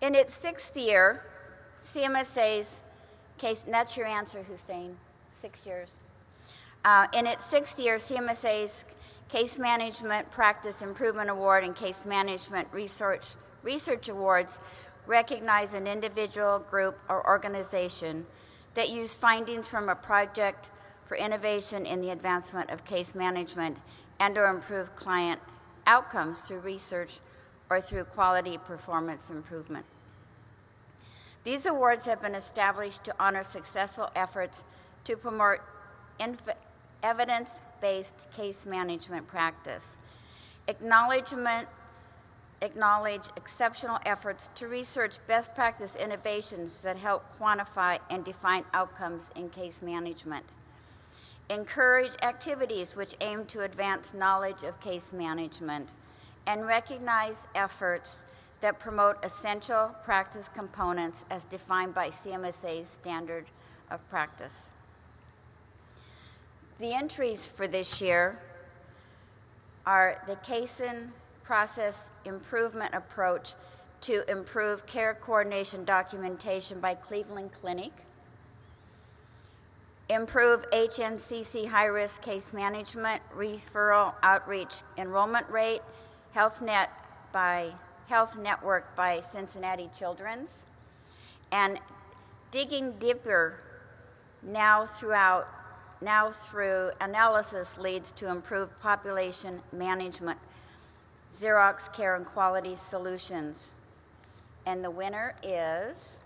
In its 6th year, CMSA's case, and that's your answer, Hussein, 6 years. In its 6th year, CMSA's Case Management Practice Improvement Award and Case Management Research Awards recognize an individual, group, or organization that used findings from a project for innovation in the advancement of case management and/or improve client outcomes through research or through quality performance improvement. These awards have been established to honor successful efforts to promote evidence-based case management practice. Acknowledge exceptional efforts to research best practice innovations that help quantify and define outcomes in case management. Encourage activities which aim to advance knowledge of case management, and recognize efforts that promote essential practice components as defined by CMSA's standard of practice. The entries for this year are the Case and Process Improvement Approach to Improve Care Coordination Documentation by Cleveland Clinic, Improve HNCC High-Risk Case Management Referral Outreach Enrollment Rate, Health Network by Cincinnati Children's, and Digging Deeper now through analysis leads to improved population management, Xerox Care and Quality Solutions. And the winner is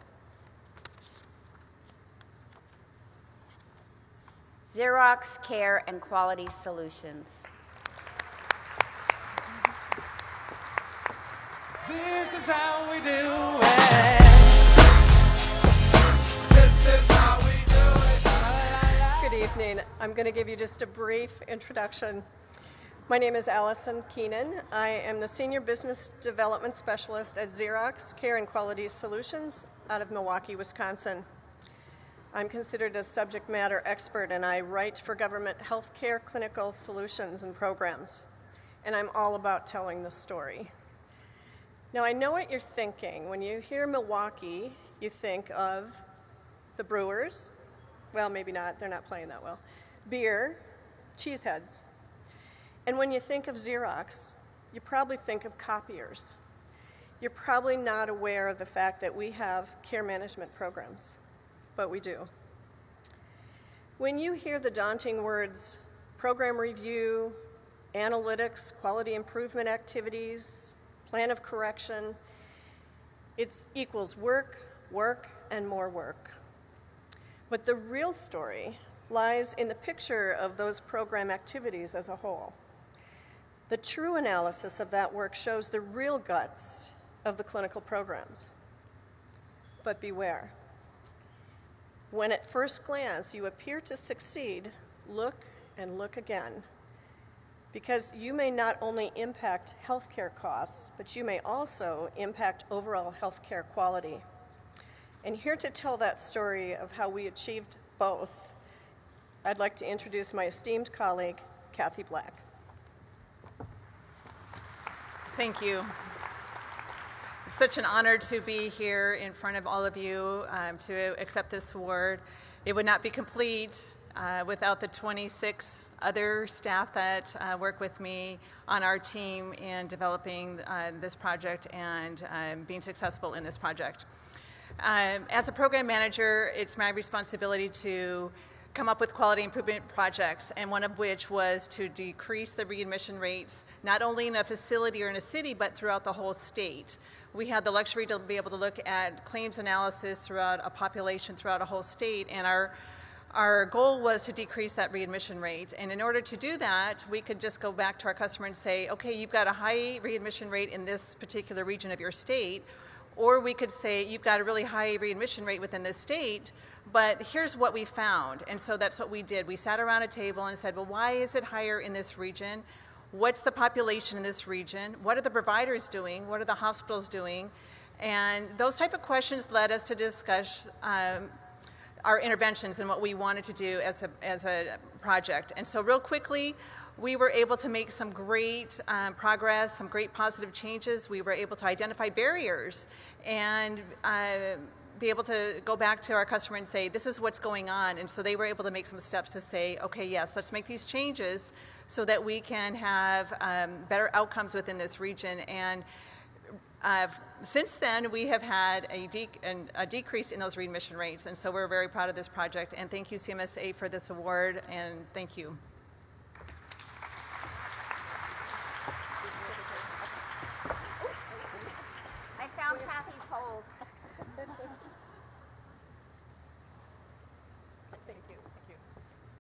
Xerox Care and Quality Solutions. This is how we do it. This is how we do it. Good evening. I'm going to give you just a brief introduction. My name is Allison Keenan. I am the Senior Business Development Specialist at Xerox Care and Quality Solutions out of Milwaukee, Wisconsin. I'm considered a subject matter expert, and I write for government healthcare clinical solutions and programs. And I'm all about telling the story. Now, I know what you're thinking. When you hear Milwaukee, you think of the Brewers. Well, maybe not. They're not playing that well. Beer, cheeseheads. And when you think of Xerox, you probably think of copiers. You're probably not aware of the fact that we have care management programs, but we do. When you hear the daunting words program review, analytics, quality improvement activities, plan of correction, it equals work, work, and more work. But the real story lies in the picture of those program activities as a whole. The true analysis of that work shows the real guts of the clinical programs. But beware. When at first glance you appear to succeed, look and look again. Because you may not only impact healthcare costs, but you may also impact overall healthcare quality. And here to tell that story of how we achieved both, I'd like to introduce my esteemed colleague, Kathy Black. Thank you. It's such an honor to be here in front of all of you to accept this award. It would not be complete without the 26 other staff that work with me on our team in developing this project and being successful in this project. As a program manager, it's my responsibility to come up with quality improvement projects, and one of which was to decrease the readmission rates, not only in a facility or in a city, but throughout the whole state. We had the luxury to be able to look at claims analysis throughout a population, throughout a whole state, and our goal was to decrease that readmission rate. And in order to do that, we could just go back to our customer and say, okay, you've got a high readmission rate in this particular region of your state, or we could say you've got a really high readmission rate within this state, but here's what we found. And so that's what we did. We sat around a table and said, well, why is it higher in this region? What's the population in this region? What are the providers doing? What are the hospitals doing? And those type of questions led us to discuss our interventions and what we wanted to do as a project. And so real quickly, we were able to make some great progress, some great positive changes. We were able to identify barriers and be able to go back to our customer and say, this is what's going on. And so they were able to make some steps to say, okay, yes, let's make these changes so that we can have better outcomes within this region. And since then, we have had a decrease in those readmission rates. And so we're very proud of this project. And thank you, CMSA, for this award. And thank you.